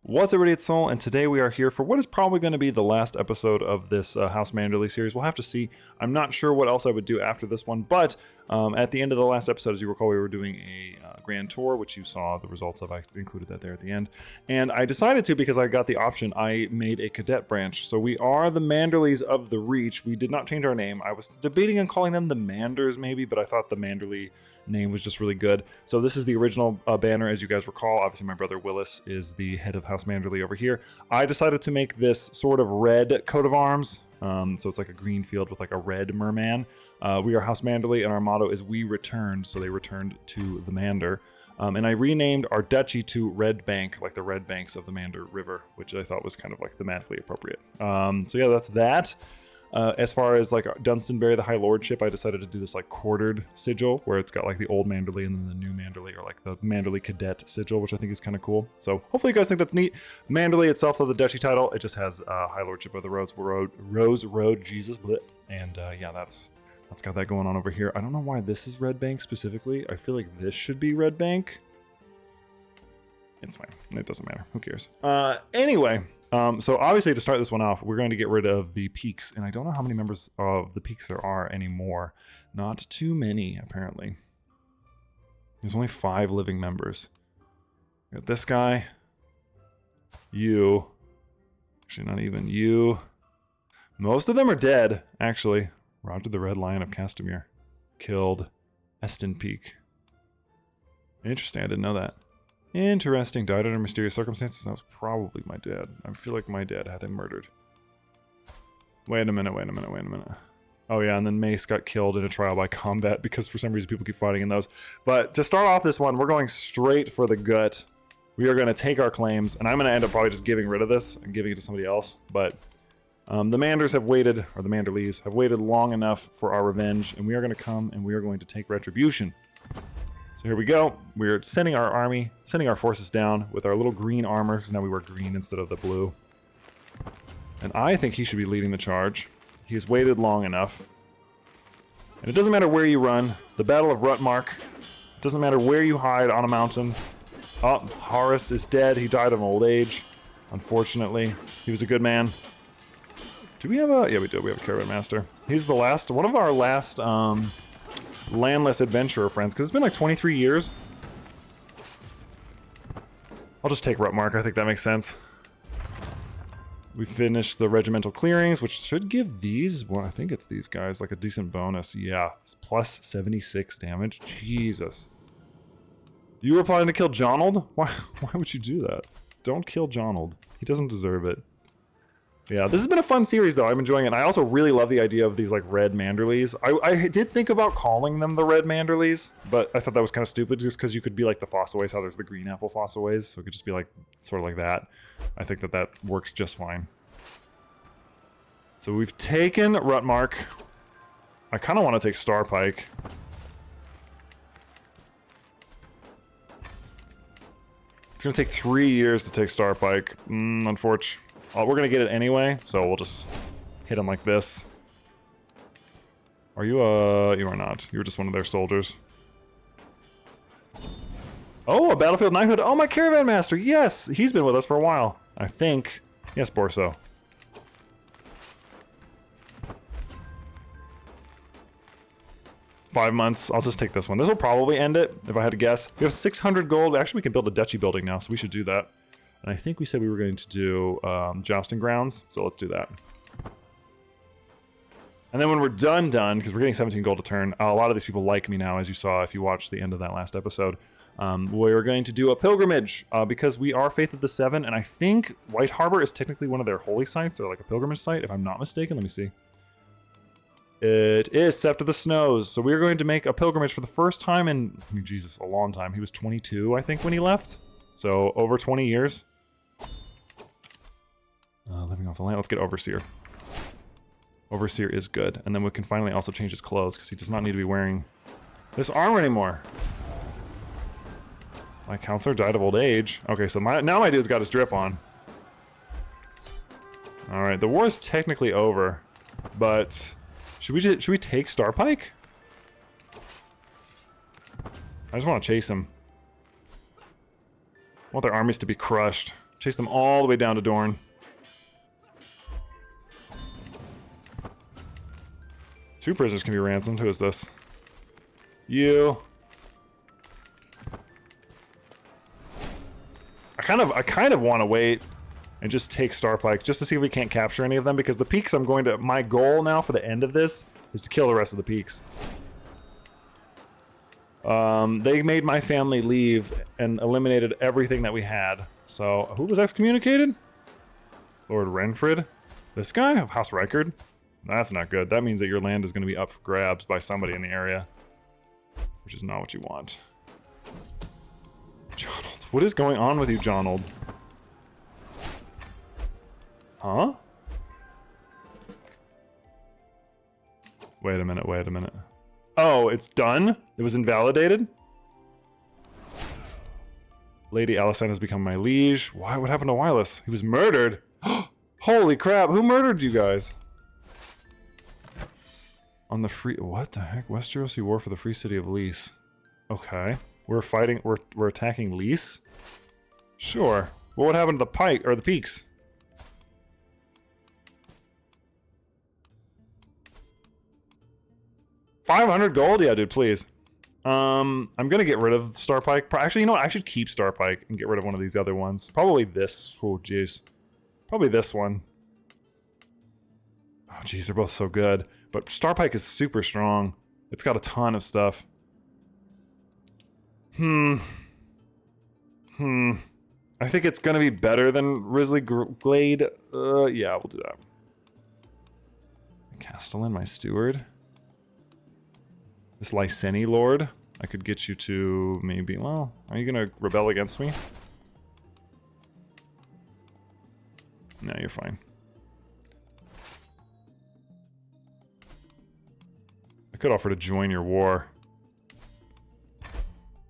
What's up, everybody? It's Soul, and today we are here for what is probably going to be the last episode of this House Manderly series. We'll have to see. I'm not sure what else I would do after this one, but at the end of the last episode, as you recall, we were doing a grand tour, which you saw the results of. I included that there at the end. And I decided to, because I got the option, I made a cadet branch. So we are the Manderlys of the Reach. We did not change our name. I was debating on calling them the Manders, maybe, but I thought the Manderly name was just really good. So this is the original banner, as you guys recall. Obviously, my brother Willis is the head of House Manderly over here. I decided to make this sort of red coat of arms. So it's like a green field with like a red merman. We are House Manderly, and our motto is "We returned," so they returned to the Mander. And I renamed our duchy to Red Bank, like the red banks of the Mander River, which I thought was kind of like thematically appropriate. So yeah, that's that. As far as like Dunstonbury, the High Lordship, I decided to do this like quartered sigil where it's got like the old Manderly and then the new Manderly, or like the Manderly Cadet sigil, which I think is kind of cool. So hopefully you guys think that's neat. Manderly itself, though, the duchy title, it just has High Lordship of the Rose Road, Jesus, bleh. And yeah, that's got that going on over here. I don't know why this is Red Bank specifically. I feel like this should be Red Bank. It's fine. It doesn't matter. Who cares? Anyway. So obviously to start this one off, we're going to get rid of the peaks, and I don't know how many members of the peaks there are anymore. Not too many, apparently. There's only 5 living members. We got this guy. You. Actually, not even you. Most of them are dead, actually. Roger the Red Lion of Castamere. Killed Eston Peake. Interesting, I didn't know that. Interesting. Died under mysterious circumstances. That was probably my dad. I feel like my dad had him murdered. Wait a minute. Oh yeah, and then Mace got killed in a trial by combat because for some reason people keep fighting in those. But to start off this one, we're going straight for the gut. We are going to take our claims, and I'm going to end up probably just getting rid of this and giving it to somebody else. But the Manders have waited, or the Manderlys have waited long enough for our revenge, and we are going to come and we are going to take retribution. So here we go. We're sending our army, sending our forces down with our little green armor, because now we wear green instead of the blue. And I think he should be leading the charge. He has waited long enough. And it doesn't matter where you run. The Battle of Rutmark. It doesn't matter where you hide on a mountain. Oh, Horus is dead. He died of old age, unfortunately. He was a good man. Do we have a... Yeah, we do. We have a caravan master. He's the last... One of our last... landless adventurer friends, because it's been like 23 years. I'll just take Rutmark. I think that makes sense. We finished the regimental clearings, which should give these, well, I think it's these guys, like a decent bonus. Yeah, it's plus 76 damage. Jesus. You were planning to kill Jonald? Why would you do that? Don't kill Jonald. He doesn't deserve it. Yeah, this has been a fun series, though. I'm enjoying it. And I also really love the idea of these, like, red Manderlys. I did think about calling them the red Manderlys, but I thought that was kind of stupid just because you could be like the Fossilways, how there's the green apple Fossilways, so it could just be, like, sort of like that. I think that that works just fine. So we've taken Rutmark. I kind of want to take Starpike. It's going to take 3 years to take Starpike. Unfortunately. We're going to get it anyway, so we'll just hit him like this. Are you, you are not. You're just one of their soldiers. Oh, a Battlefield Knighthood. Oh, my Caravan Master. Yes, he's been with us for a while. I think. Yes, Borso. Five months. I'll just take this one. This will probably end it, if I had to guess. We have 600 gold. Actually, we can build a duchy building now, so we should do that. And I think we said we were going to do jousting grounds, so let's do that. And then when we're done, because we're getting 17 gold a turn, a lot of these people like me now, as you saw if you watched the end of that last episode. We're going to do a pilgrimage, because we are Faith of the Seven, and I think White Harbor is technically one of their holy sites, or like a pilgrimage site, if I'm not mistaken. Let me see. It is Sept of the Snows, so we're going to make a pilgrimage for the first time in, I mean, Jesus, a long time. He was 22, I think, when he left. So, over 20 years. Living off the land. Let's get Overseer. Overseer is good. And then we can finally also change his clothes, because he does not need to be wearing this armor anymore. My counselor died of old age. Okay, so now my dude's got his drip on. Alright, the war is technically over. But should we take Starpike? I just want to chase him. I want their armies to be crushed. Chase them all the way down to Dorne. Two prisoners can be ransomed. Who is this? You. I kind of want to wait and just take Starpike just to see if we can't capture any of them, because the peaks my goal now for the end of this is to kill the rest of the peaks. They made my family leave and eliminated everything that we had. So, who was excommunicated? Lord Renfred? This guy of House Reichard? That's not good. That means that your land is going to be up for grabs by somebody in the area. Which is not what you want. Jonald. What is going on with you, Jonald? Huh? Wait a minute, wait a minute. Oh, it's done? It was invalidated? Lady Alicent has become my liege. Why? What happened to Wireless? He was murdered. Holy crap, who murdered you guys? On the free... What the heck? Westeros, you war for the free city of Lys. Okay. We're fighting... We're attacking Lys? Sure. Well, what happened to the Pike... or the Peaks? $500 gold? Yeah, dude, please. I'm gonna get rid of Starpike. Actually, you know what? I should keep Starpike and get rid of one of these other ones. Probably this. Oh, jeez. Probably this one. Oh, jeez, they're both so good. But Starpike is super strong. It's got a ton of stuff. I think it's gonna be better than Risley Glade. Yeah, we'll do that. Castellan, my steward. This Lyseni Lord, I could get you to maybe... Well, are you gonna rebel against me? No, you're fine. I could offer to join your war.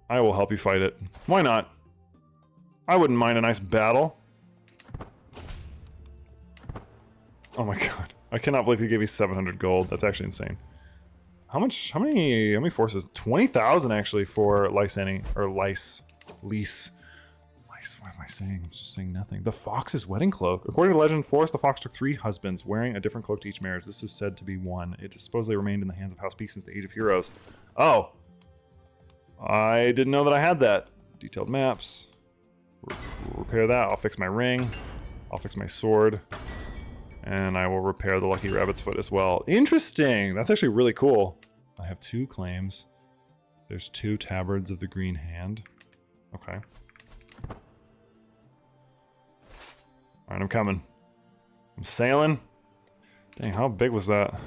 I will help you fight it. Why not? I wouldn't mind a nice battle. Oh my god. I cannot believe he gave me 700 gold. That's actually insane. How many forces? 20,000 actually for Lyseni, or Lys. What am I saying? I'm just saying nothing. The Fox's wedding cloak. According to legend, Floris the Fox took 3 husbands, wearing a different cloak to each marriage. This is said to be one. It supposedly remained in the hands of House Peake since the Age of Heroes. Oh. I didn't know that I had that. Detailed maps. We'll repair that. I'll fix my ring. I'll fix my sword. And I will repair the Lucky Rabbit's Foot as well. Interesting! That's actually really cool. I have 2 claims. There's 2 tabards of the Green Hand. Okay. Alright, I'm coming. I'm sailing. Dang, how big was that?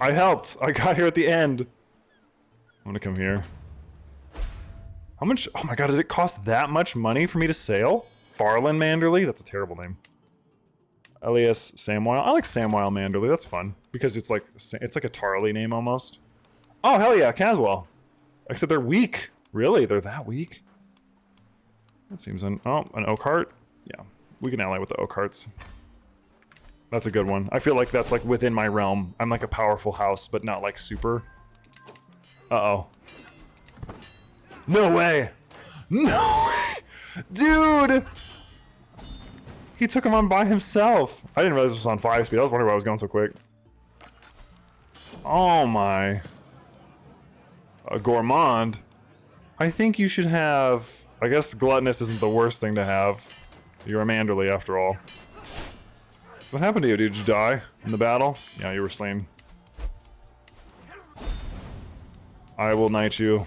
I helped! I got here at the end! I'm gonna come here. How much? Oh my god, did it cost that much money for me to sail? Farland Manderly? That's a terrible name. Elias Samwile. I like Samwile Manderly, that's fun. Because it's like a Tarly name almost. Oh, hell yeah, Caswell. Except they're weak. Really? They're that weak? That seems an Oakhart? Yeah, we can ally with the Oakharts. That's a good one. I feel like that's like within my realm. I'm like a powerful house, but not like super. Uh-oh. No way! No way! Dude! He took him on by himself. I didn't realize this was on 5 speed. I was wondering why I was going so quick. Oh my. A gourmand. I think you should have... I guess gluttonous isn't the worst thing to have. You're a Manderly after all. What happened to you? Did you die in the battle? Yeah, you were slain. I will knight you.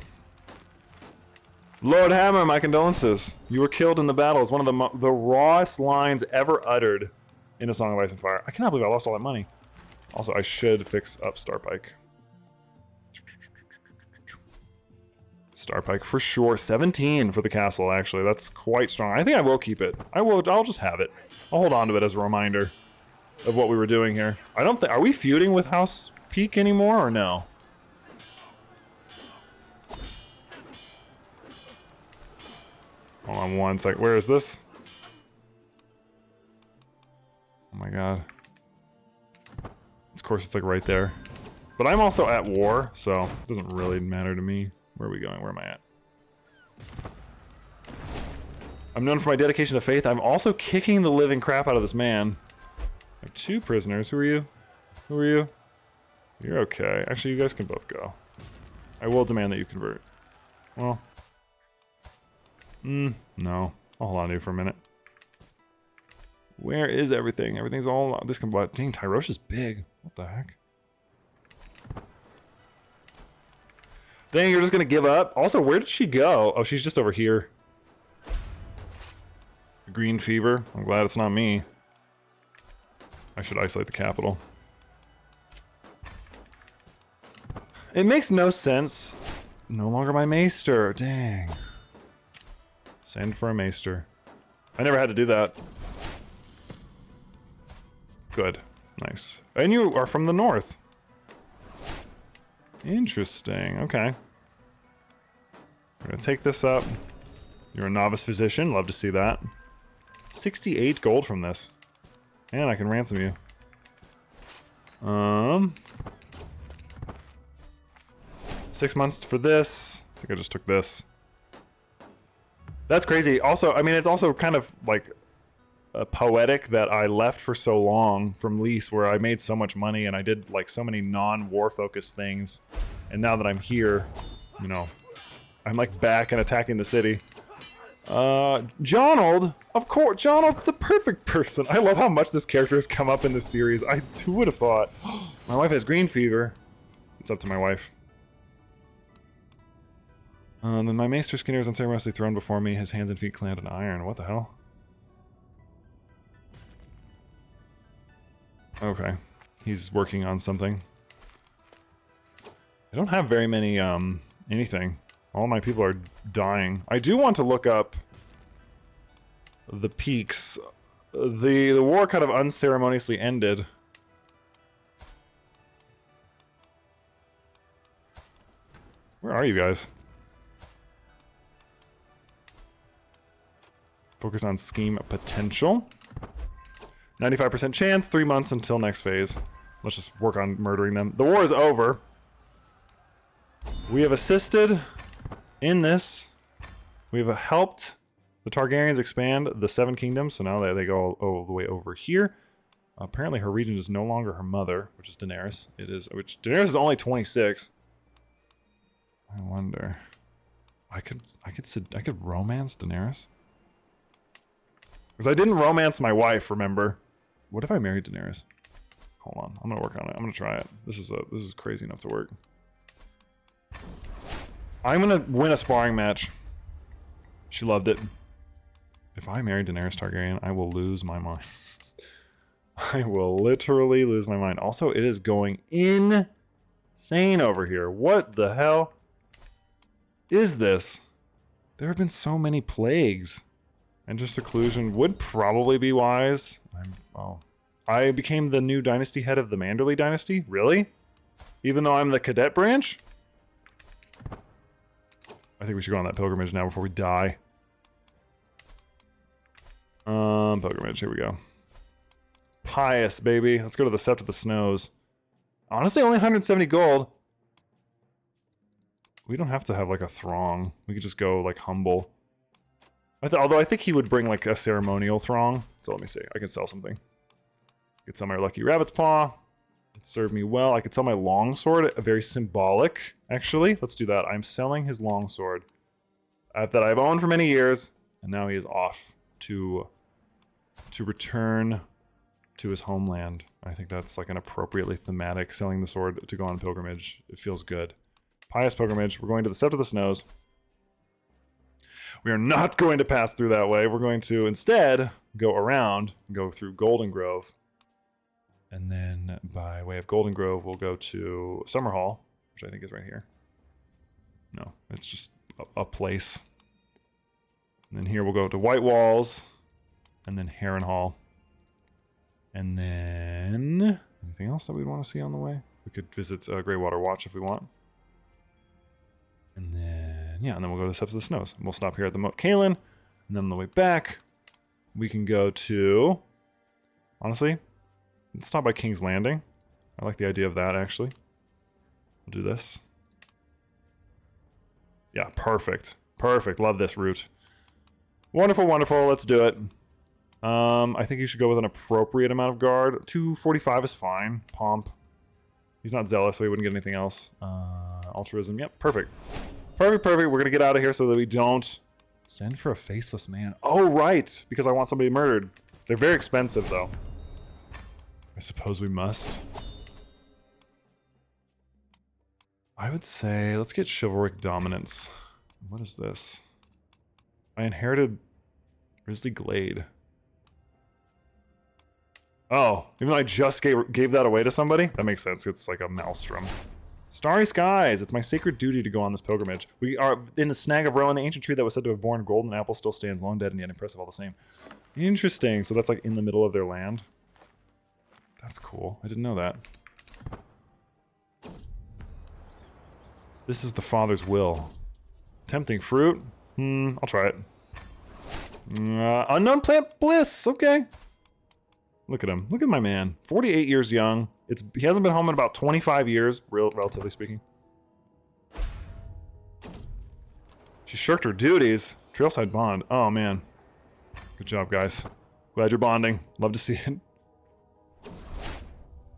Lord Hammer, my condolences. You were killed in the battle. It's one of the rawest lines ever uttered in A Song of Ice and Fire. I cannot believe I lost all that money. Also, I should fix up Starpike. Starpike for sure. 17 for the castle, actually. That's quite strong. I think I will keep it. I'll just have it. I'll hold on to it as a reminder of what we were doing here. I don't think... Are we feuding with House Peake anymore, or no? Hold on one sec. Where is this? Oh my god. Of course, it's like right there. But I'm also at war, so it doesn't really matter to me. Where are we going? Where am I at? I'm known for my dedication to faith. I'm also kicking the living crap out of this man. I have 2 prisoners. Who are you? Who are you? You're okay. Actually, you guys can both go. I will demand that you convert. Well. No. I'll hold on to you for a minute. Where is everything? Everything's all... This can... Dang, Tyrosh is big. What the heck? Dang, you're just gonna give up? Also, where did she go? Oh, she's just over here. Green fever. I'm glad it's not me. I should isolate the capital. It makes no sense. No longer my maester. Dang. Send for a maester. I never had to do that. Good. Nice. And you are from the north. Interesting. Okay. We're gonna take this up. You're a novice physician. Love to see that. 68 gold from this. And I can ransom you. 6 months for this. I think I just took this. That's crazy. Also, I mean, it's also kind of like poetic that I left for so long from Lease, where I made so much money and I did like so many non-war focused things. And now that I'm here, you know, I'm like back and attacking the city. Jonald, of course, Jonald, the perfect person. I love how much this character has come up in this series. Who would have thought? My wife has green fever. It's up to my wife. Then my Maester Skinner is unceremoniously thrown before me, his hands and feet clad in iron. What the hell? Okay. He's working on something. I don't have very many, anything. All my people are dying. I do want to look up the peaks. The war kind of unceremoniously ended. Where are you guys? Focus on scheme potential. 95% chance, 3 months until next phase. Let's just work on murdering them. The war is over. We have assisted in this. We have helped the Targaryens expand the 7 kingdoms, so now they go all the way over here. Apparently her regent is no longer her mother, which is Daenerys. Which Daenerys is only 26. I wonder. I could romance Daenerys? Because I didn't romance my wife, remember? What if I married Daenerys? Hold on, I'm gonna work on it. I'm gonna try it. This is crazy enough to work. I'm gonna win a sparring match. She loved it. If I marry Daenerys Targaryen, I will lose my mind. I will literally lose my mind. Also, it is going insane over here. What the hell is this? There have been so many plagues. Enter seclusion would probably be wise. I became the new dynasty head of the Manderly dynasty? Really? Even though I'm the cadet branch? I think we should go on that pilgrimage now before we die. Pilgrimage, here we go. Pious, baby. Let's go to the Sept of the Snows. Honestly, only 170 gold. We don't have to have, like, a throng. We could just go, like, humble. Although I think he would bring, like, a ceremonial throng. So let me see. I can sell something. I could sell my Lucky Rabbit's Paw. It served me well. I could sell my longsword. Very symbolic, actually. Let's do that. I'm selling his longsword that I've owned for many years. And now he is off to return to his homeland. I think that's, like, an appropriately thematic selling the sword to go on pilgrimage. It feels good. Pious pilgrimage. We're going to the Sept of the Snows. We are not going to pass through that way. We're going to instead go around, go through Golden Grove. And then by way of Golden Grove, we'll go to Summerhall, which I think is right here. No, it's just a place. And then here we'll go to White Walls, and then Harrenhal. And then anything else that we'd want to see on the way? We could visit Greywater Watch if we want. And then, yeah, and then we'll go to the Steps of the Snows. And we'll stop here at the Moat Cailin, and then on the way back, we can go to, honestly, let's stop by King's Landing. I like the idea of that, actually. We'll do this. Yeah, perfect. Perfect. Love this route. Wonderful, wonderful. Let's do it. I think you should go with an appropriate amount of guard. 245 is fine. Pomp. He's not zealous, so he wouldn't get anything else. Altruism. Yep, perfect. Perfect, perfect. We're gonna get out of here so that we don't send for a faceless man. Oh, right, because I want somebody murdered. They're very expensive, though. I suppose we must. I would say let's get chivalric dominance. What is this? I inherited Grizzly Glade. Oh, even though I just gave that away to somebody? That makes sense. It's like a maelstrom. Starry skies. It's my sacred duty to go on this pilgrimage. We are in the snag of Rowan. The ancient tree that was said to have borne golden apple still stands, long dead and yet impressive all the same. Interesting. So that's like in the middle of their land. That's cool. I didn't know that. This is the father's will. Tempting fruit? I'll try it. Unknown plant bliss. Okay. Look at him. Look at my man. 48 years young. He hasn't been home in about 25 years, relatively speaking. She shirked her duties. Trailside bond. Oh, man. Good job, guys. Glad you're bonding. Love to see it.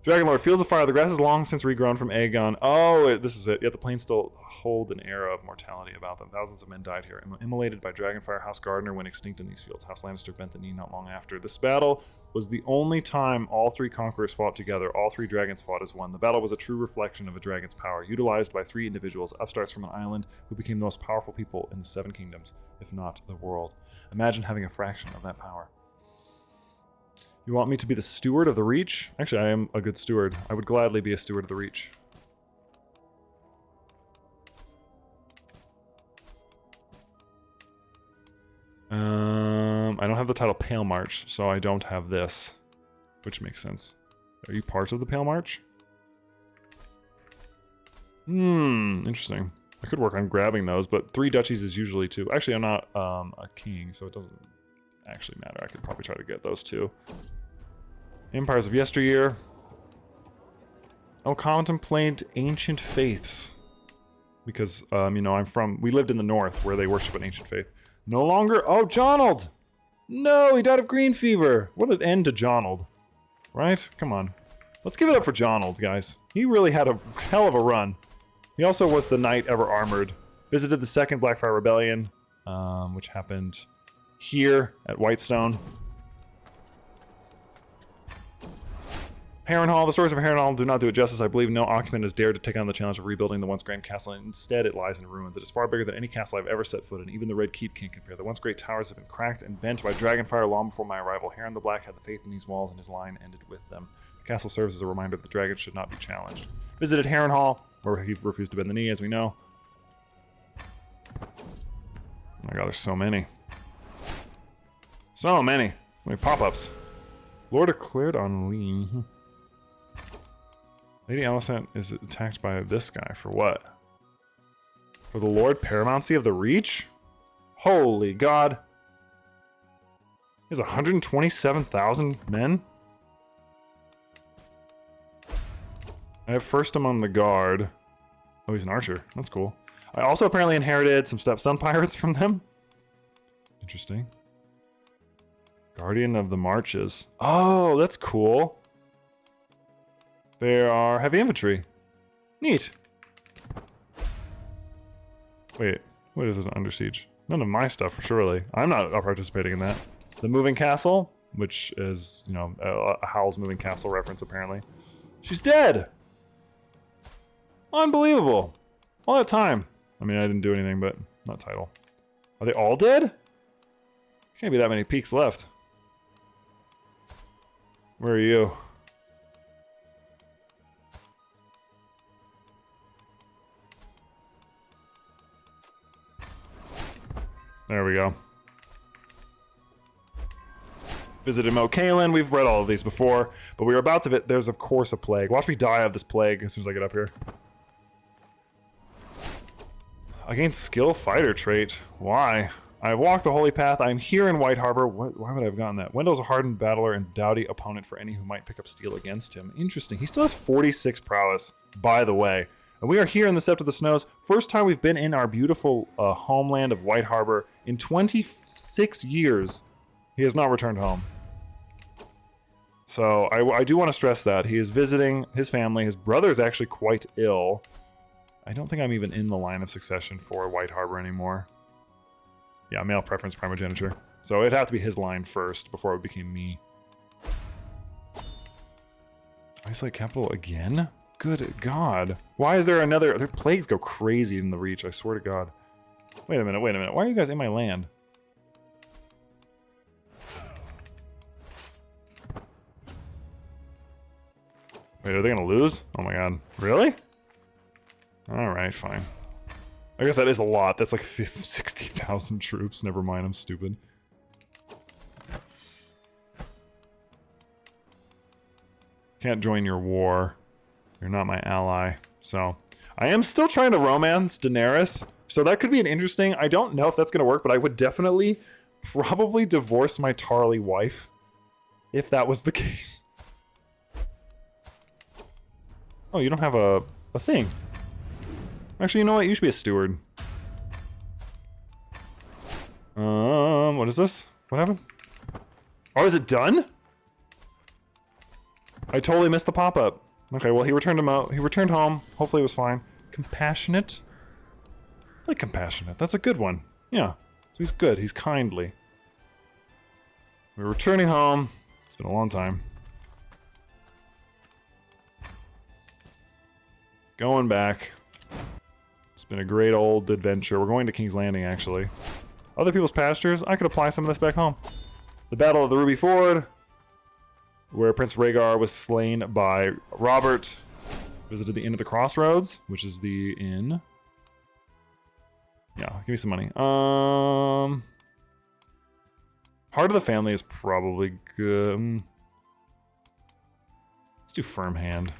Dragonlord, Fields of Fire. The grass is long since regrown from Aegon. Oh, this is it. Yet the plains still hold an era of mortality about them. Thousands of men died here, immolated by Dragonfire. House Gardener went extinct in these fields. House Lannister bent the knee not long after. This battle was the only time all three conquerors fought together. All three dragons fought as one. The battle was a true reflection of a dragon's power, utilized by three individuals, upstarts from an island, who became the most powerful people in the Seven Kingdoms, if not the world. Imagine having a fraction of that power. You want me to be the steward of the Reach? Actually, I am a good steward. I would gladly be a steward of the Reach. I don't have the title Palemarch, so I don't have this. Which makes sense. Are you part of the Palemarch? Interesting. I could work on grabbing those, but 3 duchies is usually 2. Actually, I'm not a king, so it doesn't actually matter. I could probably try to get those 2. Empires of Yesteryear. Oh, contemplate ancient faiths. Because, you know, we lived in the north where they worship an ancient faith. No longer, oh, Jonald! No, he died of green fever. What an end to Jonald. Right? Come on. Let's give it up for Jonald, guys. He really had a hell of a run. He also was the knight ever armored. Visited the Second Blackfire Rebellion, which happened here at Whitestone. Harrenhal. The stories of Harrenhal do not do it justice. I believe no occupant has dared to take on the challenge of rebuilding the once grand castle, and instead it lies in ruins. It is far bigger than any castle I've ever set foot in. Even the Red Keep can't compare. The once great towers have been cracked and bent by dragonfire long before my arrival. Harren the Black had the faith in these walls, and his line ended with them. The castle serves as a reminder that the dragons should not be challenged. Visited Harrenhal, where he refused to bend the knee, as we know. Oh my god, there's so many. So many. Pop-ups. Lord declared on Lee. Lady Alicent is attacked by this guy for what? For the Lord Paramountcy of the Reach? Holy God. He has 127,000 men? I have first among the guard. Oh, he's an archer. That's cool. I also apparently inherited some stepson pirates from them. Interesting. Guardian of the Marches. Oh, that's cool. There are heavy infantry. Neat. Wait, what is it under siege? None of my stuff, surely. I'm not participating in that. The Moving Castle, which is, you know, a Howl's Moving Castle reference, apparently. She's dead! Unbelievable. All that time. I mean, I didn't do anything, but not title. Are they all dead? Can't be that many peaks left. Where are you? There we go. Visited Mo Kalen. We've read all of these before, but we were about to. There's of course a plague. Watch me die of this plague as soon as I get up here. I gained skill fighter trait. Why? I have walked the holy path. I am here in White Harbor. Why would I have gotten that? Wendell's a hardened battler and doughty opponent for any who might pick up steel against him. Interesting. He still has 46 prowess, by the way. And we are here in the Sept of the Snows. First time we've been in our beautiful homeland of White Harbor in 26 years. He has not returned home. So I do want to stress that. He is visiting his family. His brother is actually quite ill. I don't think I'm even in the line of succession for White Harbor anymore. Yeah, male preference primogeniture. So it'd have to be his line first before it became me. Isolate capital again? Good God. Why is there another... Their plagues go crazy in the Reach, I swear to God. Wait a minute, wait a minute. Why are you guys in my land? Wait, are they gonna lose? Oh my God. Really? Alright, fine. I guess that is a lot. That's like 60,000 troops. Never mind, I'm stupid. Can't join your war. You're not my ally. So, I am still trying to romance Daenerys. So that could be an interesting... I don't know if that's going to work, but I would definitely probably divorce my Tarly wife. If that was the case. Oh, you don't have a thing. Actually, you know what? You should be a steward. What is this? What happened? Oh, is it done? I totally missed the pop-up. Okay, well, he returned home. Hopefully it was fine. Compassionate? I like compassionate. That's a good one. Yeah. So he's good. He's kindly. We're returning home. It's been a long time. Going back. It's been a great old adventure. We're going to King's Landing, actually. Other people's pastures? I could apply some of this back home. The Battle of the Ruby Ford, where Prince Rhaegar was slain by Robert. Visited the Inn of the Crossroads, which is the inn. Yeah, give me some money. Heart of the Family is probably good. Let's do Firm Hand.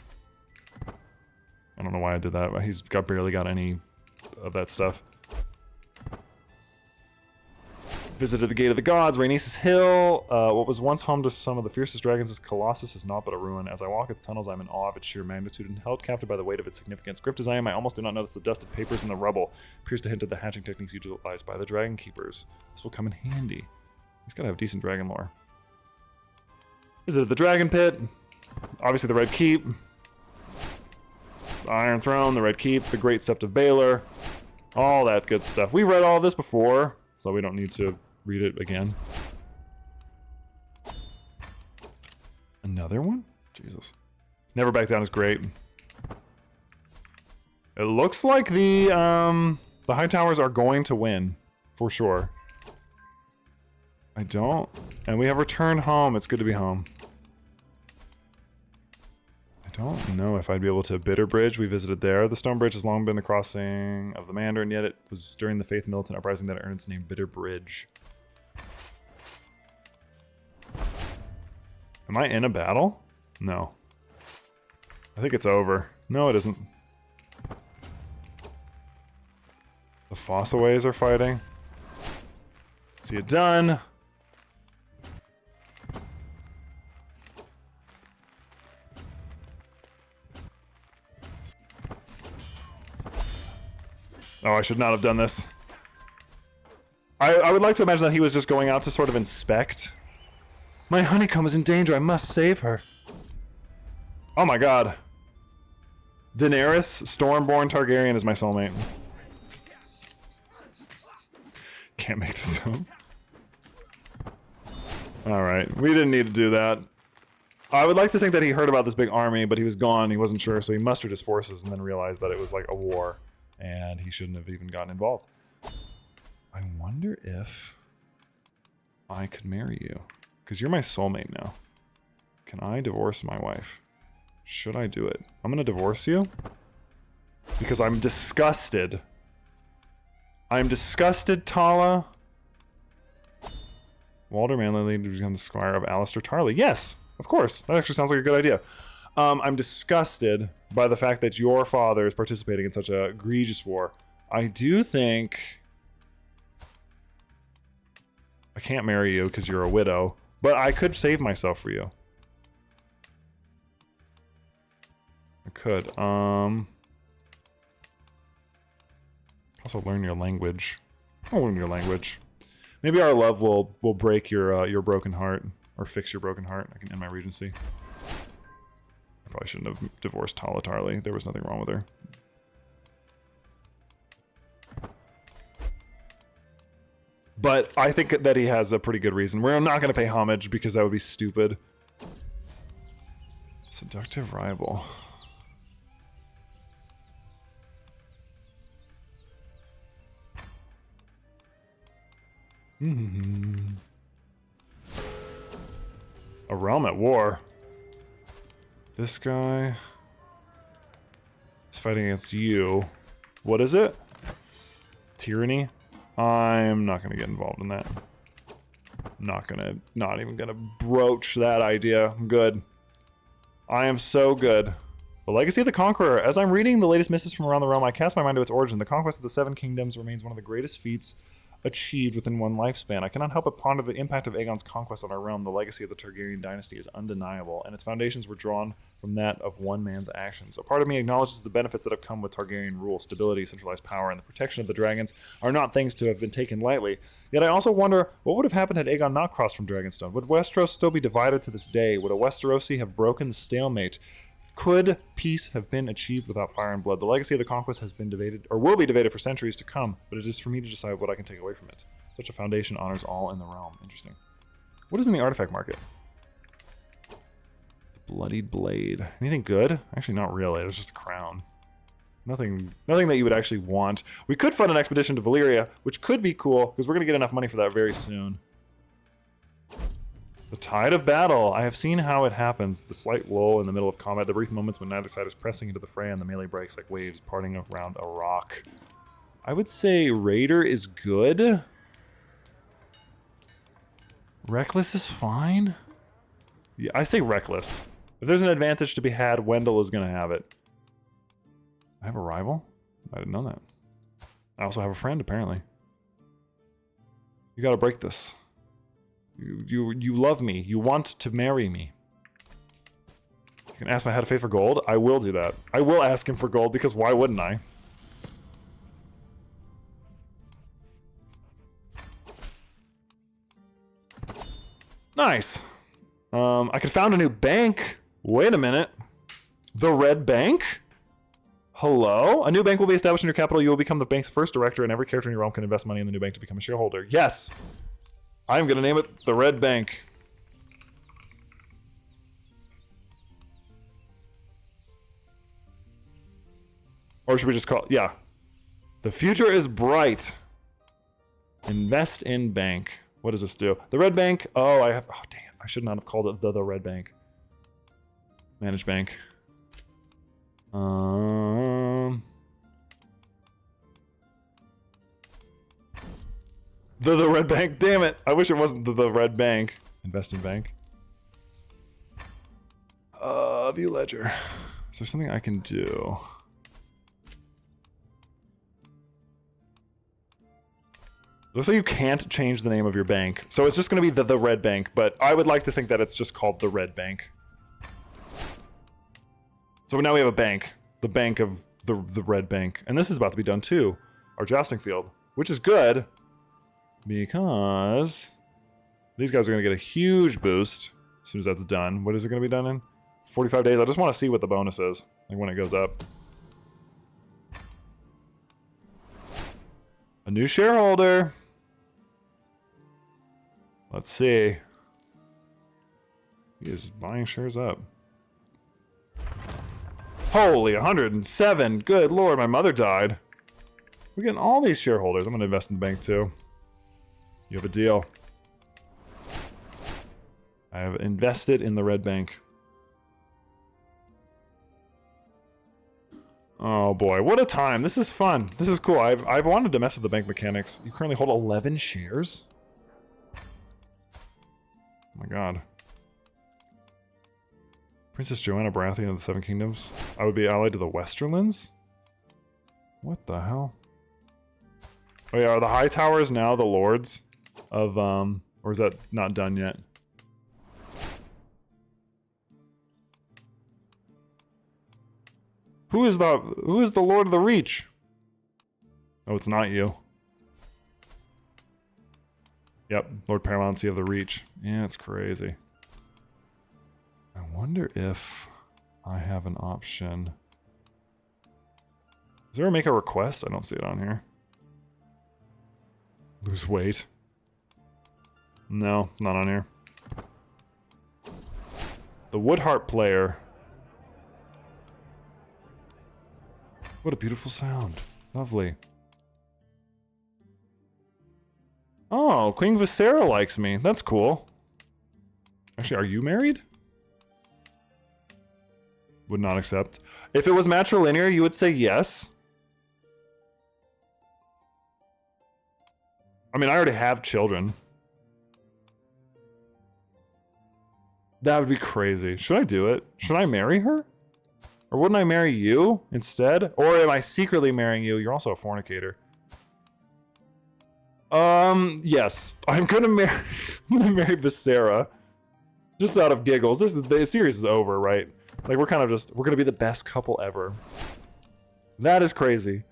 I don't know why I did that. He's barely got any of that stuff. Visited the Gate of the Gods, Rhaenys Hill. What was once home to some of the fiercest dragons, this Colossus is not but a ruin. As I walk its tunnels, I'm in awe of its sheer magnitude and held captive by the weight of its significance. Gripped as I am, I almost do not notice the dusted papers and the rubble. Appears to hint at the hatching techniques utilized by the Dragon Keepers. This will come in handy. He's got to have decent dragon lore. Visited the Dragon Pit. Obviously the Red Keep. The Iron Throne, the Red Keep, the Great Sept of Baelor. All that good stuff. We read all this before, so we don't need to read it again. Another one? Jesus. Never Back Down is great. It looks like the High Towers are going to win, for sure. I don't... And we have returned home. It's good to be home. I don't know if I'd be able to Bitter Bridge. We visited there. The Stone Bridge has long been the crossing of the Mandarin, yet it was during the Faith Militant Uprising that it earned its name Bitter Bridge. Am I in a battle? No. I think it's over. No, it isn't. The Fossaways are fighting. See it done. Oh, I should not have done this. I would like to imagine that he was just going out to sort of inspect. My honeycomb is in danger. I must save her. Oh my God. Daenerys, Stormborn Targaryen is my soulmate. Can't make this up. Alright, we didn't need to do that. I would like to think that he heard about this big army, but he was gone, he wasn't sure, so he mustered his forces and then realized that it was like a war, and he shouldn't have even gotten involved. I wonder if I could marry you. Because you're my soulmate now. Can I divorce my wife? Should I do it? I'm gonna divorce you. Because I'm disgusted. I'm disgusted, Tala. Walder Manderly to become the squire of Alistair Tarly. Yes, of course. That actually sounds like a good idea. I'm disgusted by the fact that your father is participating in such a egregious war. I do think... I can't marry you because you're a widow, but I could save myself for you. I could. Also learn your language. I'll learn your language. Maybe our love will break your broken heart, or fix your broken heart. I can end my regency. I probably shouldn't have divorced Tala Tarly. There was nothing wrong with her. But I think that he has a pretty good reason. We're not going to pay homage because that would be stupid. Seductive rival. A realm at war. This guy is fighting against you. What is it? Tyranny? I'm not gonna get involved in that. Not even gonna broach that idea. I'm good. I am so good. The Legacy of the Conqueror. As I'm reading the latest missives from around the realm, I cast my mind to its origin. The conquest of the Seven Kingdoms remains one of the greatest feats achieved within one lifespan. I cannot help but ponder the impact of Aegon's conquest on our realm. The legacy of the Targaryen dynasty is undeniable, and its foundations were drawn from that of one man's actions. A part of me acknowledges the benefits that have come with Targaryen rule. Stability, centralized power, and the protection of the dragons are not things to have been taken lightly. Yet I also wonder, what would have happened had Aegon not crossed from Dragonstone? Would Westeros still be divided to this day? Would a Westerosi have broken the stalemate? Could peace have been achieved without fire and blood? The legacy of the conquest has been debated, or will be debated for centuries to come, but it is for me to decide what I can take away from it. Such a foundation honors all in the realm. Interesting. What is in the artifact market? Bloodied blade. Anything good? Actually, not really. It's just a crown. Nothing that you would actually want. We could fund an expedition to Valyria, which could be cool, because we're going to get enough money for that very soon. The tide of battle. I have seen how it happens. The slight lull in the middle of combat, the brief moments when neither side is pressing into the fray, and the melee breaks like waves parting around a rock. I would say Raider is good. Reckless is fine. Yeah, I say Reckless. If there's an advantage to be had, Wendell is going to have it. I have a rival? I didn't know that. I also have a friend, apparently. You gotta break this. You love me. You want to marry me. You can ask my head of faith for gold. I will do that. I will ask him for gold, because why wouldn't I? Nice. I could found a new bank. Wait a minute. The Red Bank? Hello? A new bank will be established in your capital. You will become the bank's first director, and every character in your realm can invest money in the new bank to become a shareholder. Yes! I'm gonna name it the Red Bank. Or should we just call it, yeah. The future is bright. Invest in bank. What does this do? The Red Bank. Oh, I have, oh dang it. I should not have called it the Red Bank. Manage bank. The Red Bank. Damn it. I wish it wasn't the Red Bank. Invest in bank. View ledger. Is there something I can do? Looks like you can't change the name of your bank. So it's just going to be the Red Bank, but I would like to think that it's just called the Red Bank. So now we have a bank. The bank of the Red Bank. And this is about to be done too. Our jousting field. Which is good. Because these guys are going to get a huge boost as soon as that's done. What is it going to be done in? 45 days. I just want to see what the bonus is. Like when it goes up. A new shareholder. Let's see. He is buying shares up. Holy, 107. Good lord, my mother died. We're getting all these shareholders. I'm going to invest in the bank too. You have a deal. I have invested in the Red Bank. Oh boy, what a time. This is fun. This is cool. I've wanted to mess with the bank mechanics. You currently hold 11 shares? Oh my god. Princess Joanna Baratheon of the Seven Kingdoms. I would be allied to the Westerlands? What the hell? Oh yeah, are the High Towers now the lords of, or is that not done yet? Who is the Lord of the Reach? Oh, it's not you. Yep, Lord Paramountcy of the Reach. Yeah, it's crazy. I wonder if I have an option. Is there a make a request? I don't see it on here. Lose weight. No, not on here. The Woodharp player. What a beautiful sound. Lovely. Oh, Queen Visera likes me. That's cool. Actually, are you married? Would not accept. If it was matrilinear, you would say yes. I mean, I already have children. That would be crazy. Should I do it? Should I marry her? Or wouldn't I marry you instead? Or am I secretly marrying you? You're also a fornicator. Yes. I'm gonna marry Visera. Just out of giggles. The series is over, right? Like, we're gonna be the best couple ever. That is crazy.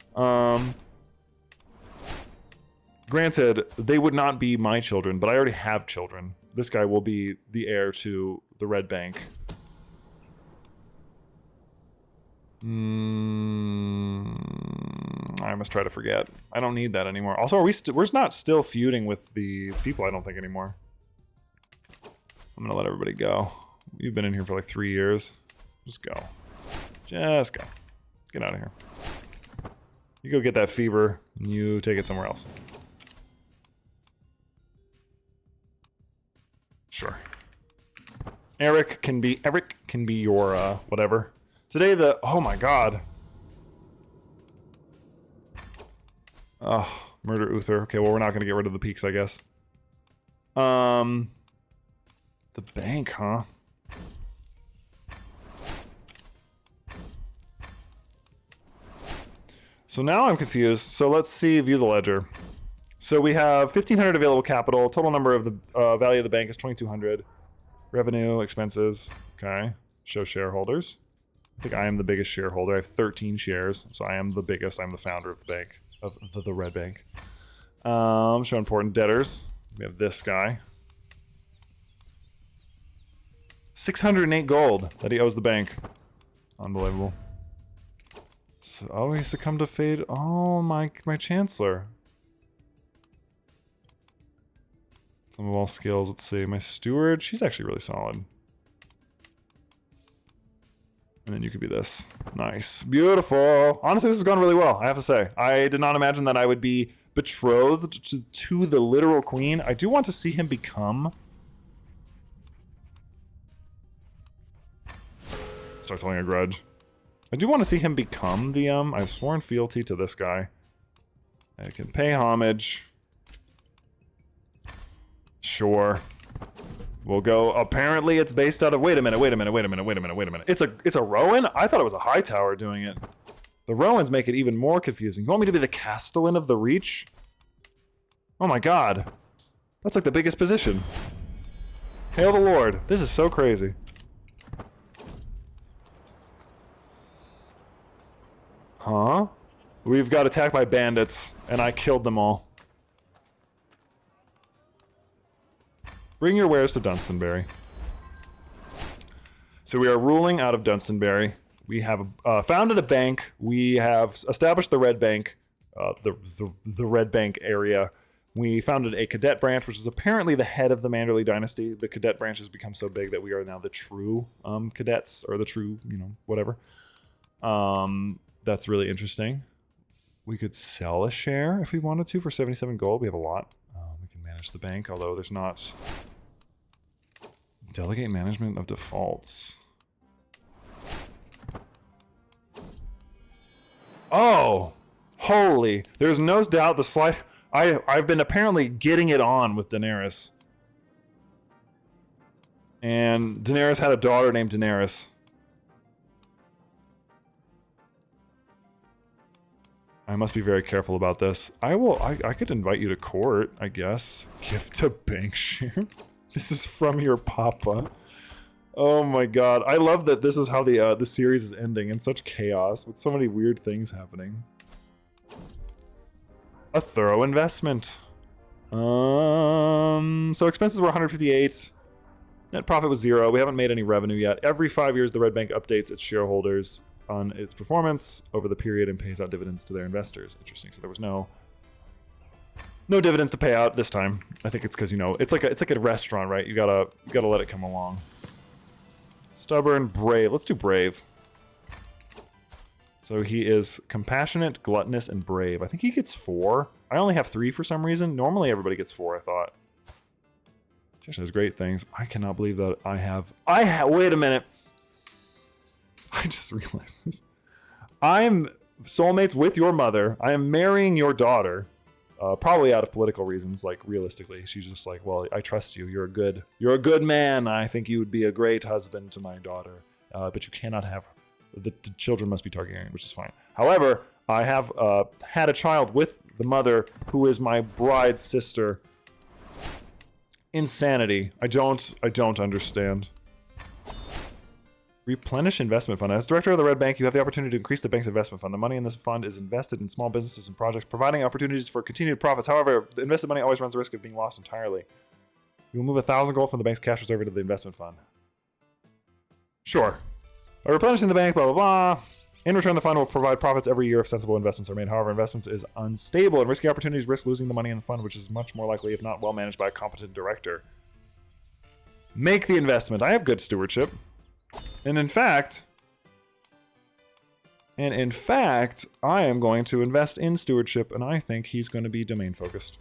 Granted, they would not be my children, but I already have children. This guy will be the heir to the Red Bank. I must try to forget. I don't need that anymore. Also, we're not still feuding with the people, I don't think, anymore. I'm gonna let everybody go. You've been in here for like 3 years. Just go. Just go. Get out of here. You go get that fever, and you take it somewhere else. Sure. Eric can be your, whatever. Today oh my god. Oh, Murder Uther. Okay, well, we're not gonna get rid of the peaks, I guess. The bank, huh? So now I'm confused. So let's see, view the ledger. So we have 1,500 available capital. Total number of the value of the bank is 2,200. Revenue, expenses. Okay. Show shareholders. I think I am the biggest shareholder. I have 13 shares, so I am the biggest. I'm the founder of the bank, of the Red Bank. Show important debtors. We have this guy. 608 gold that he owes the bank. Unbelievable. So, oh, he succumbed to fate. Oh, my Chancellor. Some of all skills. Let's see. My Steward. She's actually really solid. And then you could be this. Nice. Beautiful. Honestly, this has gone really well, I have to say. I did not imagine that I would be betrothed to the literal queen. I do want to see him become... Starts holding a grudge. I do want to see him become the, I've sworn fealty to this guy. I can pay homage. Sure. We'll go. Apparently, it's based out of. Wait a minute. It's a Rowan? I thought it was a high tower doing it. The Rowans make it even more confusing. You want me to be the Castellan of the Reach? Oh my god. That's like the biggest position. Hail the Lord. This is so crazy. Huh? We've got attacked by bandits, and I killed them all. Bring your wares to Dunstonbury. So we are ruling out of Dunstonbury. We have founded a bank. We have established the Red Bank, the Red Bank area. We founded a cadet branch, which is apparently the head of the Manderly dynasty. The cadet branch has become so big that we are now the true cadets, or the true, whatever. That's really interesting. We could sell a share if we wanted to for 77 gold. We have a lot. We can manage the bank, although there's not... Delegate management of defaults. Oh! Holy! There's no doubt the slide... I've been apparently getting it on with Daenerys. And Daenerys had a daughter named Daenerys. I must be very careful about this. I could invite you to court, I guess. Gift a bank share. This is from your papa. Oh my god. I love that this is how the series is ending in such chaos with so many weird things happening. a thorough investment. So expenses were 158. Net profit was 0. We haven't made any revenue yet. Every 5 years, the Red Bank updates its shareholders on its performance over the period and pays out dividends to their investors. Interesting. So there was no dividends to pay out this time. I think it's because, you know, it's like a restaurant, right? You gotta let it come along. Stubborn, brave. Let's do brave. So he is compassionate, gluttonous, and brave. I think he gets 4. I only have 3 for some reason. Normally everybody gets 4, I thought. Just has great things. I cannot believe that I have... Wait a minute. I just realized this. I'm soulmates with your mother. I am marrying your daughter. Probably out of political reasons, like realistically. She's just like, well, I trust you. You're a good man. I think you would be a great husband to my daughter. But you cannot have her. The children must be Targaryen, which is fine. However, I have had a child with the mother who is my bride's sister. Insanity. I don't understand. Replenish investment fund. As director of the Red Bank, you have the opportunity to increase the bank's investment fund. The money in this fund is invested in small businesses and projects, providing opportunities for continued profits. However, the invested money always runs the risk of being lost entirely. You will move 1,000 gold from the bank's cash reserve into the investment fund. Sure. By replenishing the bank, blah, blah, blah. In return, the fund will provide profits every year if sensible investments are made. However, investments is unstable, and risky opportunities risk losing the money in the fund, which is much more likely if not well managed by a competent director. Make the investment. I have good stewardship. And in fact, I am going to invest in stewardship, and I think he's going to be domain focused.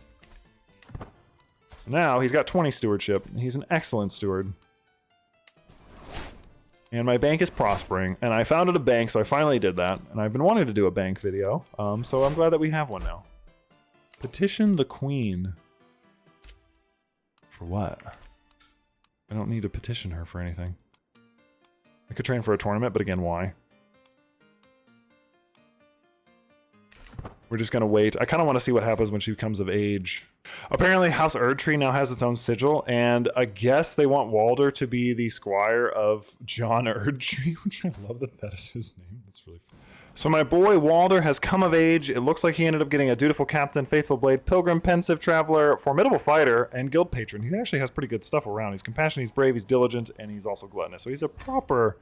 So now he's got 20 stewardship, and he's an excellent steward. And my bank is prospering, and I founded a bank, so I finally did that. And I've been wanting to do a bank video, so I'm glad that we have one now. Petition the Queen. For what? I don't need to petition her for anything. I could train for a tournament, but again, why? We're just gonna wait. I kind of want to see what happens when she comes of age. Apparently, House Erdtree now has its own sigil, and I guess they want Walder to be the squire of John Erdtree, which I love that is his name. That's really fun. So my boy Walder has come of age. It looks like he ended up getting a dutiful captain, faithful blade, pilgrim, pensive traveler, formidable fighter, and guild patron. He actually has pretty good stuff around. He's compassionate, he's brave, he's diligent, and he's also gluttonous. So he's a proper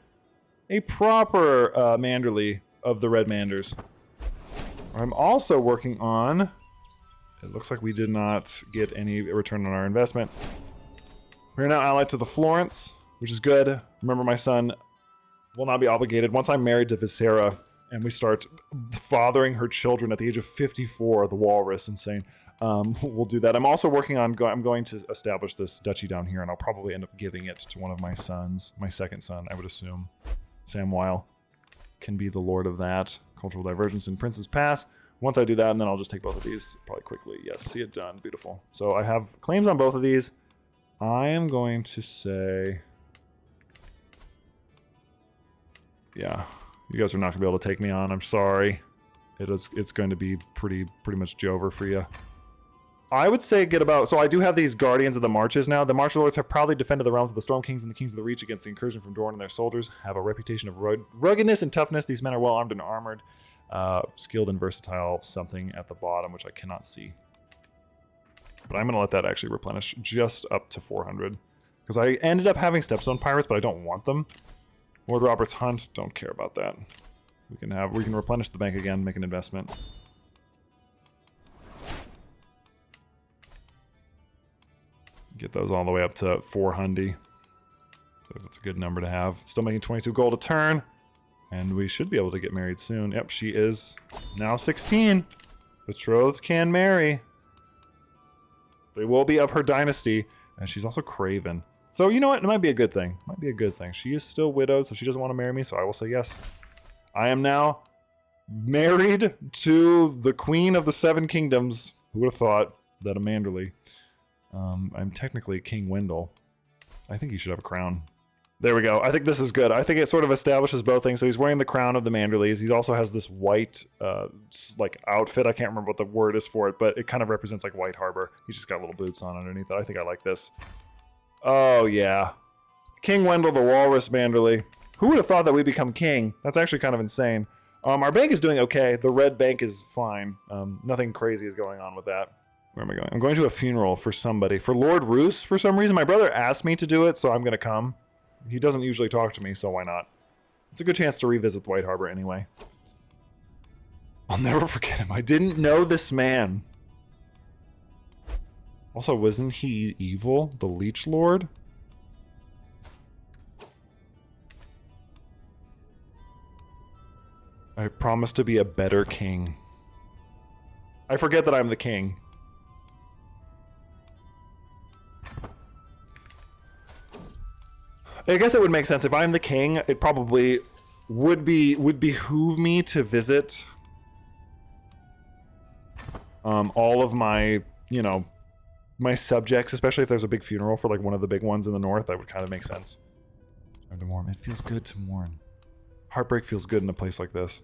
Manderly of the Red Manders. I'm also working on... It looks like we did not get any return on our investment. We're now allied to the Florence, which is good. Remember, my son will not be obligated. Once I'm married to Viscera and we start fathering her children at the age of 54, the walrus, insane, we'll do that. I'm also working on... I'm going to establish this duchy down here, and I'll probably end up giving it to one of my sons. My second son, I would assume. Samwile can be the lord of that. Cultural divergence in Prince's Pass. Once I do that, and then I'll just take both of these probably quickly. Yes, see it done. Beautiful. So I have claims on both of these. I am going to say... Yeah, you guys are not going to be able to take me on. I'm sorry. It's going to be pretty much Jover for you. I would say get about... So I do have these Guardians of the Marches now. The March Lords have proudly defended the realms of the Storm Kings and the Kings of the Reach against the incursion from Dorne, and their soldiers have a reputation of ruggedness and toughness. These men are well armed and armored. Skilled and versatile, something at the bottom, which I cannot see. But I'm going to let that actually replenish just up to 400. Because I ended up having Stepstone Pirates, but I don't want them. Lord Robert's Hunt, don't care about that. We can replenish the bank again, make an investment. Get those all the way up to 400. So that's a good number to have. Still making 22 gold a turn. And we should be able to get married soon. Yep, she is now 16. Betrothed can marry. They will be of her dynasty. And she's also craven. So you know what? It might be a good thing. Might be a good thing. She is still widowed, so she doesn't want to marry me, so I will say yes. I am now married to the Queen of the Seven Kingdoms. Who would have thought that a Manderly? I'm technically King Wendell. I think he should have a crown. There we go. I think this is good. I think it sort of establishes both things. So he's wearing the crown of the Manderlys. He also has this white, like, outfit. I can't remember what the word is for it, but it kind of represents, like, White Harbor. He's just got little boots on underneath it. I think I like this. Oh, yeah. King Wendell, the Walrus Manderly. Who would have thought that we'd become king? That's actually kind of insane. Our bank is doing okay. The red bank is fine. Nothing crazy is going on with that. Where am I going? I'm going to a funeral for somebody. For Lord Roos, for some reason. My brother asked me to do it, so I'm going to come. He doesn't usually talk to me, so why not? It's a good chance to revisit the White Harbor anyway. I'll never forget him. I didn't know this man. Also, wasn't he evil? The Leech Lord? I promise to be a better king. I forget that I'm the king. I guess it would make sense. If I'm the king, it probably would behoove me to visit all of my, you know, my subjects, especially if there's a big funeral for like one of the big ones in the north. That would kind of make sense. Time to mourn. It feels good to mourn. Heartbreak feels good in a place like this.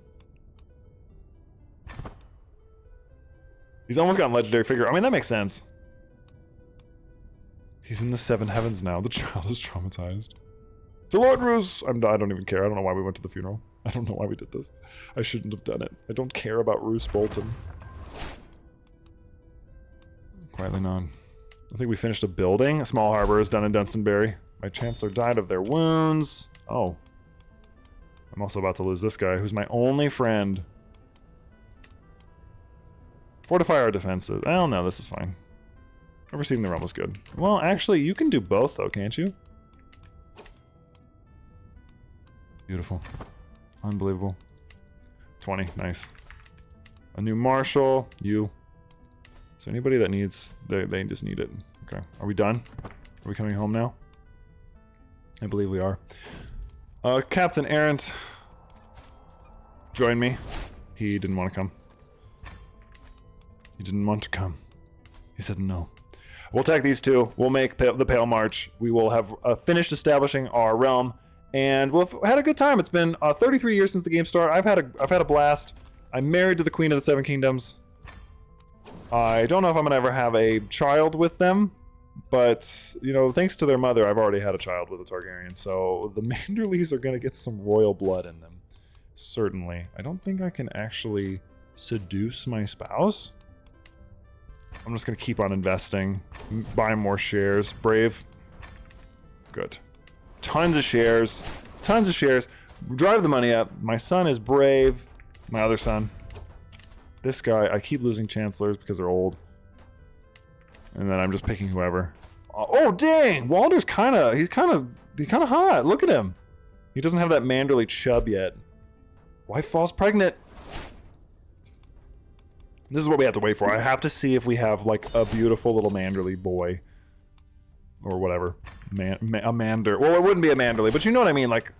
He's almost gotten legendary figure. I mean, that makes sense. He's in the seven heavens now. The child is traumatized. To Lord Roos! I don't even care. I don't know why we went to the funeral. I don't know why we did this. I shouldn't have done it. I don't care about Roos Bolton. Quietly none. I think we finished a building. A small harbor is done in Dunstanbury. My chancellor died of their wounds. Oh. I'm also about to lose this guy, who's my only friend. Fortify our defenses. Oh no, this is fine. Overseeing the realm was good. Well, actually, you can do both though, can't you? Beautiful. Unbelievable. 20, nice. A new marshal, you. Is there anybody that needs... They just need it. Okay, are we done? Are we coming home now? I believe we are. Captain Errant. Join me. He didn't want to come. He didn't want to come. He said no. We'll take these two. We'll make the Palemarch. We will have finished establishing our realm. And we've had a good time. It's been 33 years since the game started. I've had a blast. I'm married to the Queen of the Seven Kingdoms. I don't know if I'm gonna ever have a child with them, but you know, thanks to their mother, I've already had a child with a Targaryen. So the Manderlys are gonna get some royal blood in them, certainly. I don't think I can actually seduce my spouse. I'm just gonna keep on investing, buy more shares. Brave, good. Tons of shares, tons of shares. Drive the money up. My son is brave. My other son. This guy, I keep losing chancellors because they're old. And then I'm just picking whoever. Oh dang! Walder's he's kind of hot. Look at him. He doesn't have that Manderly chub yet. Wife falls pregnant. This is what we have to wait for. I have to see if we have like a beautiful little Manderly boy. Or whatever. A Mander. Well, it wouldn't be a Manderly, but you know what I mean. Like,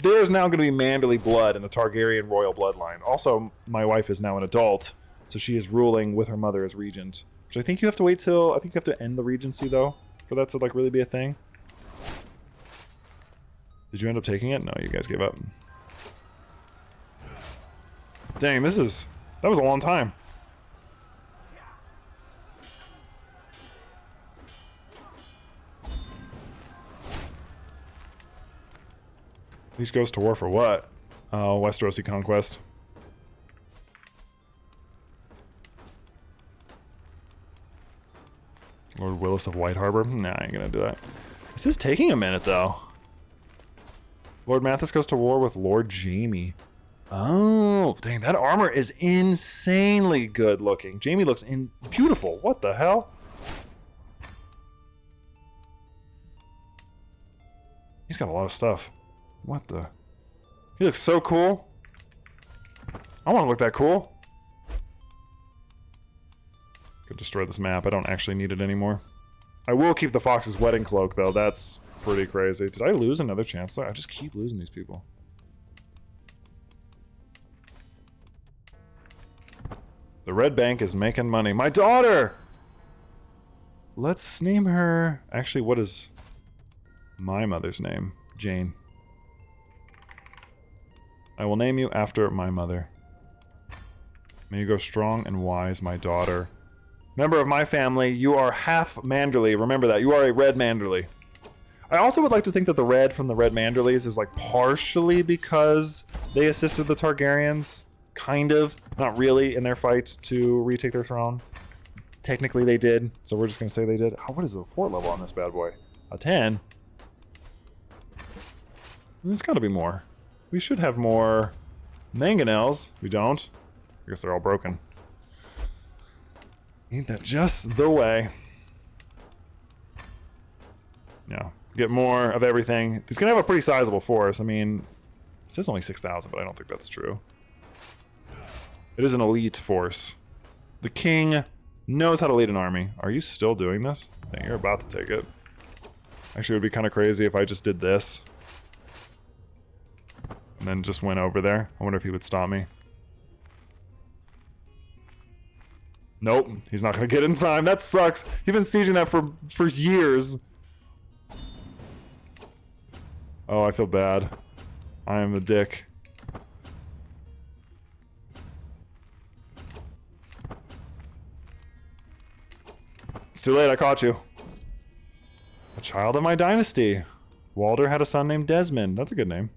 there's now going to be Manderly blood in the Targaryen royal bloodline. Also, my wife is now an adult, so she is ruling with her mother as regent. Which I think you have to wait till... I think you have to end the regency, though, for that to, like, really be a thing. Did you end up taking it? No, you guys gave up. Dang, that was a long time. These goes to war for what? Oh, Westerosi conquest. Lord Willis of White Harbor? Nah, I ain't gonna do that. This is taking a minute, though. Lord Mathis goes to war with Lord Jaime. Oh, dang, that armor is insanely good looking. Jaime looks beautiful. What the hell? He's got a lot of stuff. What the? He looks so cool. I want to look that cool. Could destroy this map. I don't actually need it anymore. I will keep the Fox's wedding cloak, though. That's pretty crazy. Did I lose another chancellor? I just keep losing these people. The Red Bank is making money. My daughter! Let's name her... Actually, what is my mother's name? Jane. I will name you after my mother. May you go strong and wise, my daughter. Member of my family, you are half Manderly. Remember that. You are a red Manderly. I also would like to think that the red from the red Manderlys is like partially because they assisted the Targaryens, kind of, not really, in their fight to retake their throne. Technically they did, so we're just gonna say they did. Oh, what is the fort level on this bad boy? A 10? There's gotta be more. We should have more mangonels. We don't. I guess they're all broken. Ain't that just the way? Yeah. Get more of everything. He's gonna have a pretty sizable force. I mean, it says only 6,000, but I don't think that's true. It is an elite force. The king knows how to lead an army. Are you still doing this? Dang, you're about to take it. Actually, it would be kind of crazy if I just did this. And then just went over there. I wonder if he would stop me. Nope, he's not gonna get in time. That sucks. He's been sieging that for years. Oh, I feel bad. I am a dick. It's too late, I caught you. A child of my dynasty. Walder had a son named Desmond. That's a good name.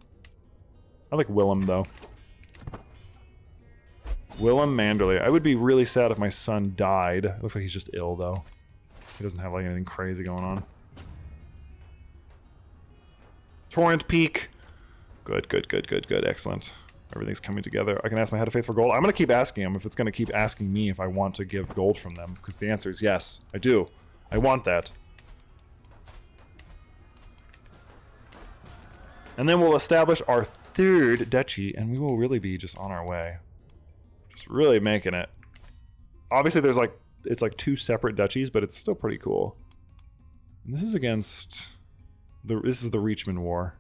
I like Willem, though. Willem Manderly. I would be really sad if my son died. Looks like he's just ill, though. He doesn't have like anything crazy going on. Torrent Peak. Good, good, good, good, good. Excellent. Everything's coming together. I can ask my head of faith for gold. I'm going to keep asking him if it's going to keep asking me if I want to give gold from them. Because the answer is yes. I do. I want that. And then we'll establish our third duchy. And we will really be just on our way. Just really making it. Obviously there's like... It's like 2 separate duchies. But it's still pretty cool. And this is against... This is the Reachman War.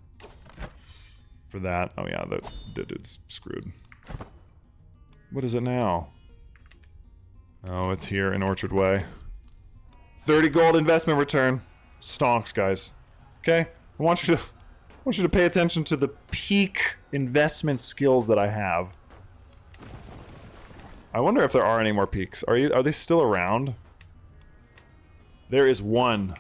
For that. Oh yeah, the dude's screwed. What is it now? Oh, it's here in Orchard Way. 30 gold investment return. Stonks, guys. Okay? I want you to pay attention to the peak investment skills that I have. I wonder if there are any more peaks. Are they still around? There is one.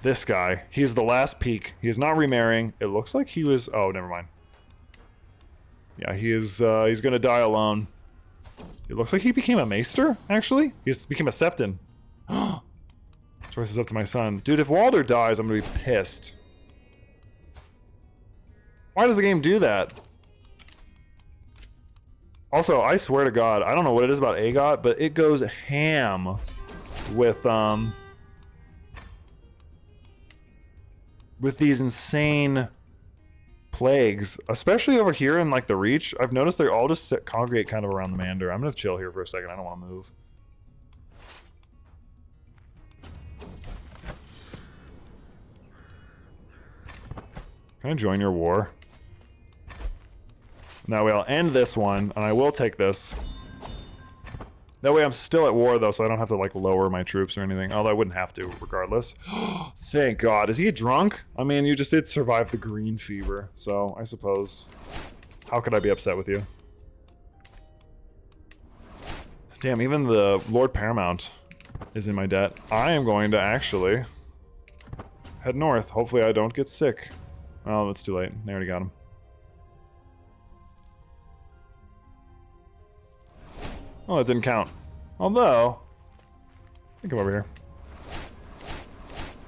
This guy. He's the last peak. He is not remarrying. It looks like he was... Oh, never mind. Yeah, he is... he's gonna die alone. It looks like he became a maester, actually. He became a septon. Choice is up to my son. Dude, if Walder dies, I'm gonna be pissed. Why does the game do that? Also, I swear to God, I don't know what it is about AGOT, but it goes ham with these insane plagues, especially over here in like the Reach. I've noticed they all just congregate kind of around the Mander. I'm gonna chill here for a second. I don't want to move. Can I join your war? That way I'll end this one, and I will take this. That way I'm still at war, though, so I don't have to, like, lower my troops or anything. Although I wouldn't have to, regardless. Thank God. Is he drunk? I mean, you just did survive the green fever, so I suppose. How could I be upset with you? Damn, even the Lord Paramount is in my debt. I am going to actually head north. Hopefully I don't get sick. Oh, it's too late. They already got him. Oh, it didn't count. Although, let me come over here.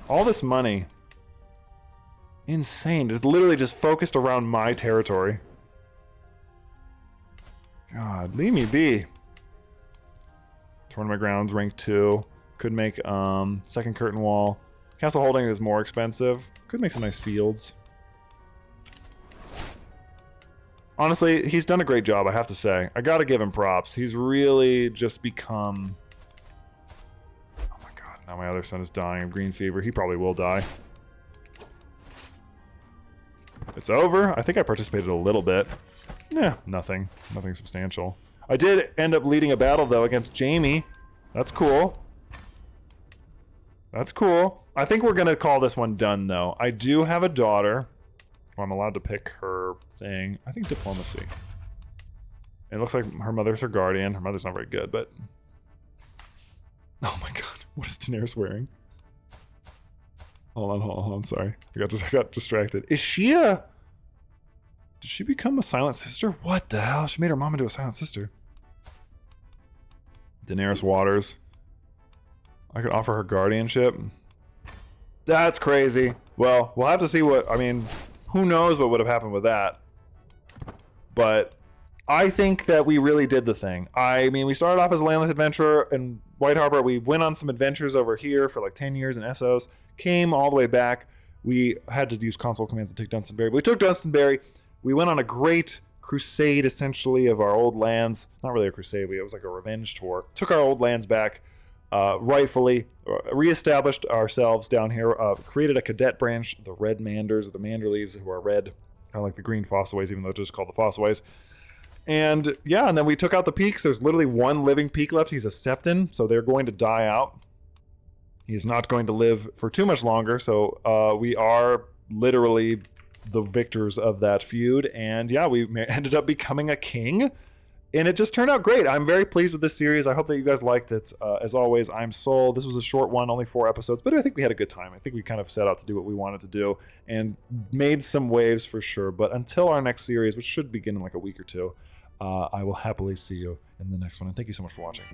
All this money. Insane. It's literally just focused around my territory. God, leave me be. Tournament grounds, rank 2. Could make second curtain wall. Castle holding is more expensive. Could make some nice fields. Honestly, he's done a great job, I have to say. I gotta give him props. He's really just become... Oh my God, now my other son is dying of green fever. He probably will die. It's over. I think I participated a little bit. Yeah, nothing. Nothing substantial. I did end up leading a battle, though, against Jamie. That's cool. That's cool. I think we're gonna call this one done, though. I do have a daughter. I'm allowed to pick her thing. I think diplomacy. It looks like her mother's her guardian. Her mother's not very good, but... Oh my God, what is Daenerys wearing? Hold on, sorry. I got distracted. Is she a... Did she become a Silent Sister? What the hell? She made her mom into a Silent Sister. Daenerys Waters. I could offer her guardianship. That's crazy. Well, we'll have to see what... I mean, who knows what would have happened with that. But I think that we really did the thing. I mean, we started off as a landless adventurer in White Harbor. We went on some adventures over here for like 10 years in Essos. Came all the way back. We had to use console commands to take Dunstonbury. But we took Dunstonbury. We went on a great crusade, essentially, of our old lands. Not really a crusade. It was like a revenge tour. Took our old lands back, rightfully. Reestablished ourselves down here. Created a cadet branch, the Red Manders, the Manderlys, who are red. Kind of like the green Fossways, even though it's just called the Fossways. And yeah, and then we took out the peaks. There's literally one living peak left. He's a Septon, so they're going to die out. He's not going to live for too much longer, so we are literally the victors of that feud. And yeah, we ended up becoming a king, and it just turned out great. I'm very pleased with this series. I hope that you guys liked it. As always, I'm Sol. This was a short one, only 4 episodes, but I think we had a good time. I think we kind of set out to do what we wanted to do and made some waves for sure. But until our next series, which should begin in like a week or 2, I will happily see you in the next one. And thank you so much for watching.